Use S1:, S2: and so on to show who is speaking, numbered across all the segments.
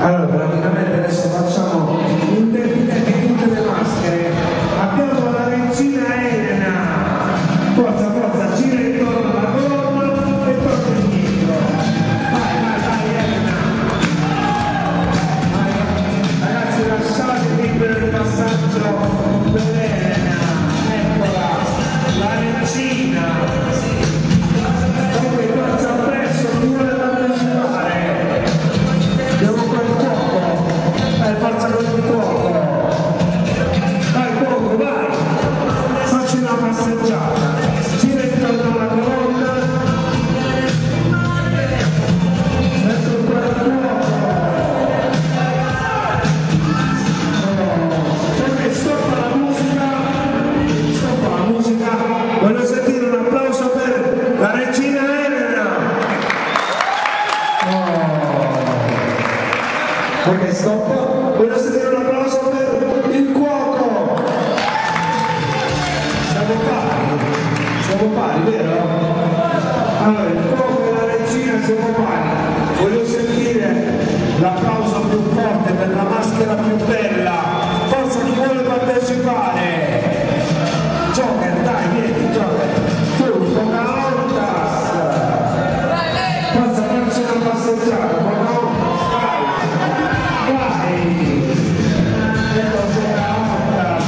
S1: Allora, praticamente adesso facciamo l'intervista di tutte le maschere. Abbiamo la regina Elena. Forza, forza, gira intorno alla colonna e torna indietro. Vai, vai, vai Elena. Vai, ragazzi, lasciate libero il passaggio per Elena. Eccola, la regina. Poi forza presso, chi vuole partecipare? Andiamo col fuoco. Forza con il fuoco. Vai fuoco, vai. Facci una passeggiata. Gira intorno alla colonna. Verso il fuoco. Ok, stoppa la musica. Stoppa la musica. Voglio sentire un applauso per la regina Elena. Ok, stop. Voglio sentire un applauso per il cuoco. Siamo pari, vero? Allora, il cuoco e la regina siamo pari. Voglio sentire l'applauso più forte per la maschera più bella. Forza, chi vuole partecipare? Joker, dai, vieni, Joker. Tu, Pocahontas. Forza, facci una passeggiata, Pocahontas, vai. Vai. Ecco Pocahontas.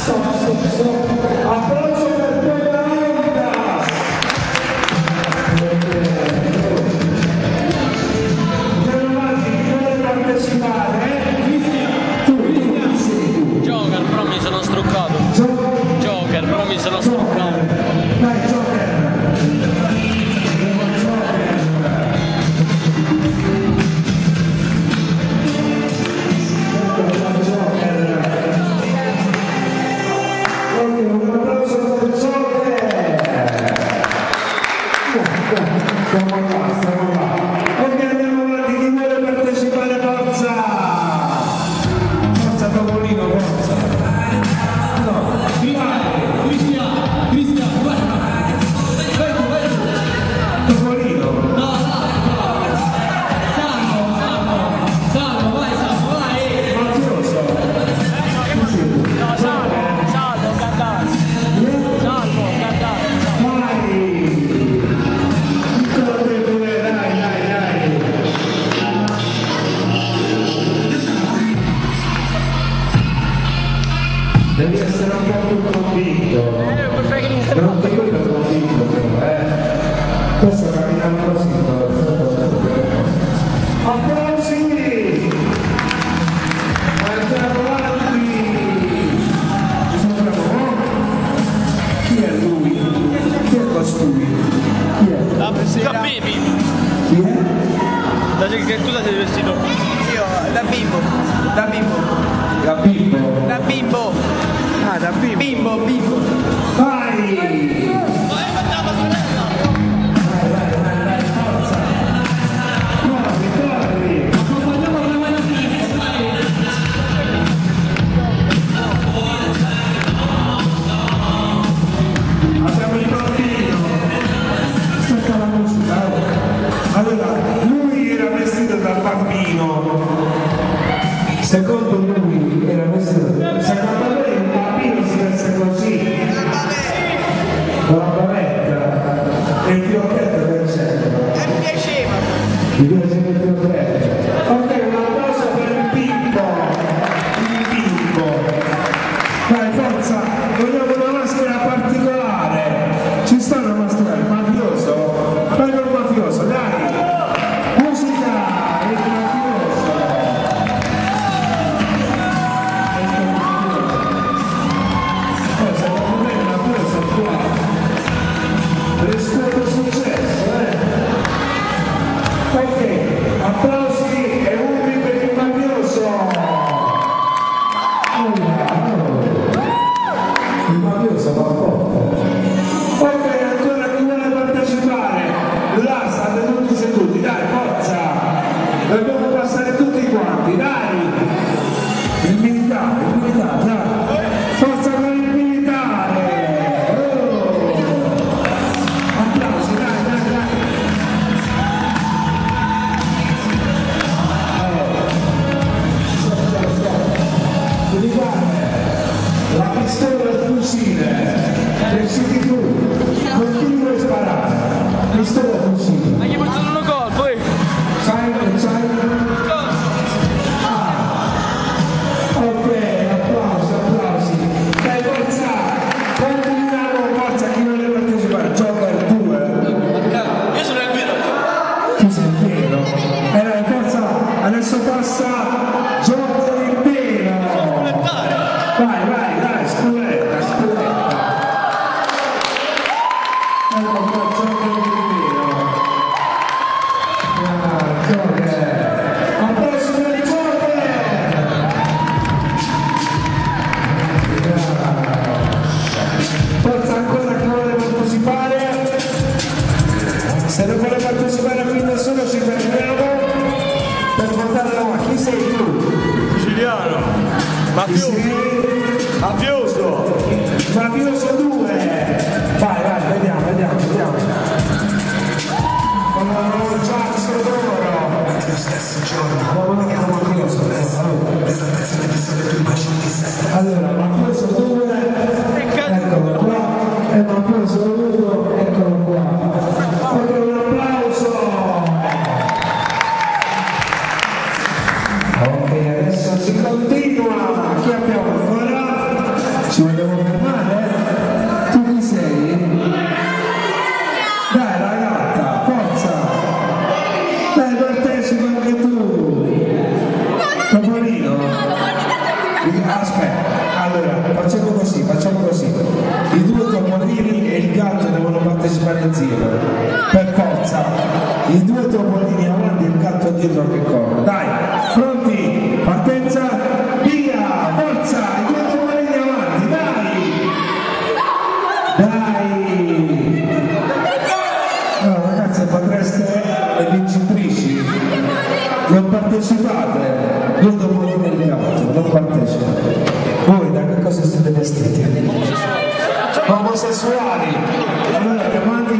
S1: Stop. Applauso per Pocahontas. Andiamo avanti, chi vuole partecipare? Tu.
S2: Joker, però mi sono struccato. Joker, però mi sono struccato.
S1: Vai, Joker. Un applauso per Joker. Siamo là. Ok, andiamo avanti, chi vuole partecipare, forza! Forza Topolino, forza! No,
S3: Cristian, guarda! Vai tu!
S1: Topolino!
S3: No! Salvo, vai!
S1: Mafioso!
S2: No, salvo, cantare. Salvo, cantare.
S1: Vai! Corre pure, dai! Devi essere un po' più convinto. Non ti vedo convinto però, Questo camminando così. Applausi! Andiamo avanti! Chi è lui? Chi è costui? Chi è?
S2: La Baby.
S1: Chi è?
S2: Da che cosa sei vestito?
S4: Io, da bimbo.
S1: Da bimbo.
S4: Da bimbo.
S1: Ah, da bimbo.
S4: Bimbo.
S1: Vai! Vai, forza! Corri! Abbiamo il bambino! Stacca la musica! Allora, lui era vestito da bambino. Secondo lui era vestito. Secondo me un bambino si veste così. Mafioso 2. Vai, vediamo. Allora, Mafioso 2, eccolo qua, e Mafioso 1, eccolo qua. Fate un applauso! Ok, adesso si continua. Chi abbiamo ancora? Ci vogliamo fermare? Tu chi sei? Dai ragazza, forza! Dai, partecipa anche tu! Topolino? Aspetta, allora, facciamo così. I due topolini e il gatto devono partecipare insieme. Per forza! I due topolini avanti e il gatto dietro che corre. Dai, pronti? Partenza, via! Forza! I due topolini avanti, dai! No, ragazze, potreste le vincitrici. Non partecipate. Io topolino e il gatto, non partecipate. Voi da che cosa siete vestiti? Omosessuali! Allora, chiamate